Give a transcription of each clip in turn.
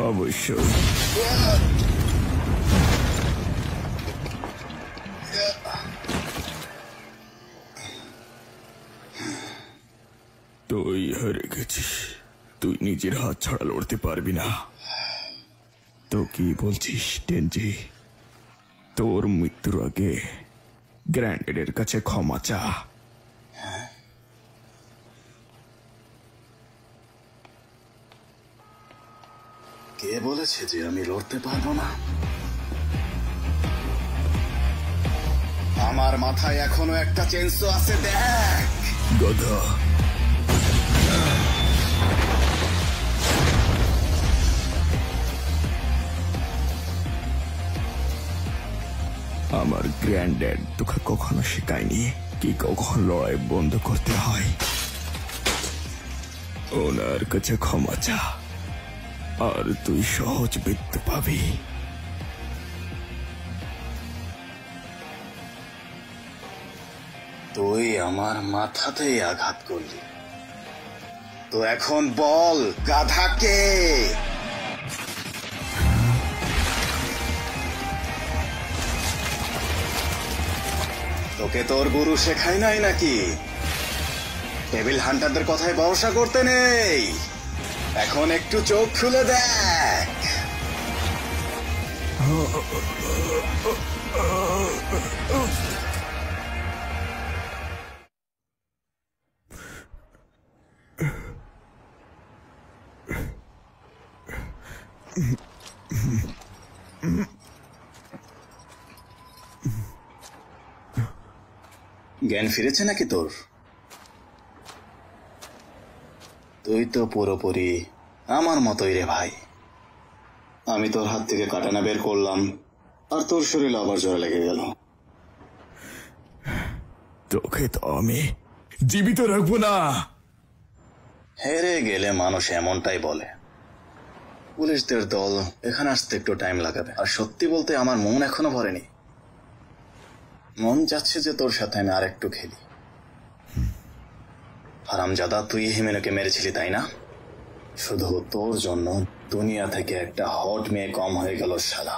অবশ্যই তুই হেরে গেছিস। তুই নিজের হাত ছাড়া লড়তে পারবি না। তো কি বলছিস টেনজি? তোর মৃত্যুর আগে গ্র্যান্ডেডের কাছে ক্ষমা চা। কে বলেছে যে আমি লড়তে পারবো না? আমার মাথায় এখনো একটা চেঞ্জো আছে, দেখ। গধা, আমার গ্র্যান্ডড্যাড তোকে কখনো শেখায়নি কি কখন লড়াই বন্ধ করতে হয়। ওনার কাছে ক্ষমা চা আর তুই সহজ মৃত্যু পাবি। তুই আমার মাথাতেই আঘাত করলি, তো এখন বল গাধাকে। তোকে তোর গুরু শেখায় নাই নাকি টেবিল হান্টারদের কথায় ভরসা করতে নেই? এখন একটু চোখ খুলে দেখ। জ্ঞান ফিরেছে নাকি তোর? তুই তো পুরোপুরি আমার মতোই রে ভাই। আমি তোর হাত থেকে কাটানা বের করলাম আর তোর শরীর আবার জ্বরে লেগে গেল। তোকে তো আমি জীবিত রাখবো না। হেরে গেলে মানুষ এমনটাই বলে। পুলিশদের দল এখানে আসতে একটু টাইম লাগাবে। আর সত্যি বলতে আমার মন এখনো ভরেনি। মন যাচ্ছে যে তোর সাথে আমি আর একটু খেলি। হারামজাদা, তুই হিমেনকে মেরেছিলি তাই না? শুধু তোর জন্য দুনিয়া থেকে একটা হট মেয়ে কম হয়ে গেল শালা।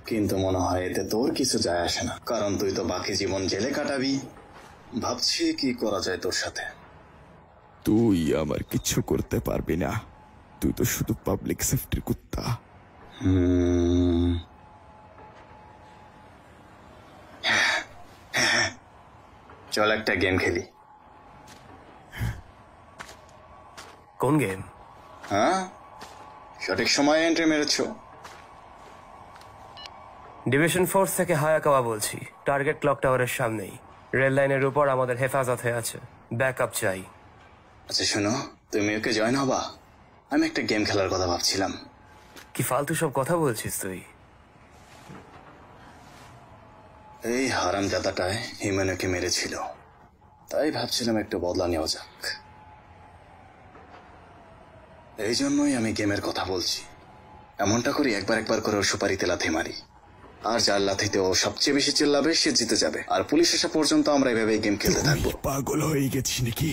কিন্তু মনে হয় এতে তোর কিছু যায় আসে না, কারণ তুই তো বাকি জীবন জেলে কাটাবি। ভাবছি কি করা যায় তোর সাথে। তুই আমার কিছু করতে পারবি না। তুই তো শুধু পাবলিক সেফটির কুত্তা। চল একটা গেম খেলি। কোন গেম? হ্যাঁ, সঠিক সময়ে এন্ট্রি মেরেছো। ডিভিশন ফোর্স থেকে হায়াকাওয়া বলছি। টার্গেট ক্লক টাওয়ারের সামনেই, রেল লাইনের উপর আমাদের হেফাজত হয়ে আছে। ব্যাকআপ চাই। আচ্ছা শোনো, তুমি ওকে জয়েন হবা? আমি একটা গেম খেলার কথা ভাবছিলাম। কি ফালতু সব কথা বলছিস তুই? এই হারামজাদাটায় হিমেনকে মেরেছিল, তাই ভাবছিলাম একটু বদলা নেওয়া যাক। এই জন্যই আমি গেমের কথা বলছি। এমনটা করি একবার করে ওর সুপারিতে লাথি মারি, আর যার লাথিতে ও সবচেয়ে বেশি চিল্লাবে সে জিতে যাবে। আর পুলিশ আসা পর্যন্ত আমরা এভাবে গেম খেলতে থাকবো। পাগল হয়ে গেছিস নাকি?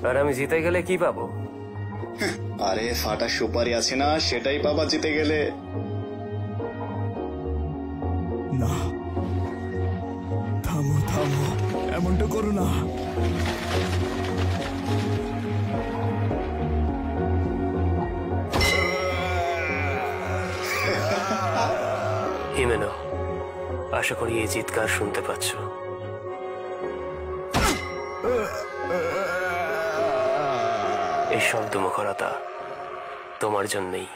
আর আমি জিতে গেলে কি পাবো? আরে ফাটা সুপারি আছে না, সেটাই পাবা জিতে গেলে। না, থামো থামো, এমনটা করো না। হিমেনো, আশা করি এই চিৎকার শুনতে পাচ্ছ। এই শব্দ মুখরতা তোমার জন্যই।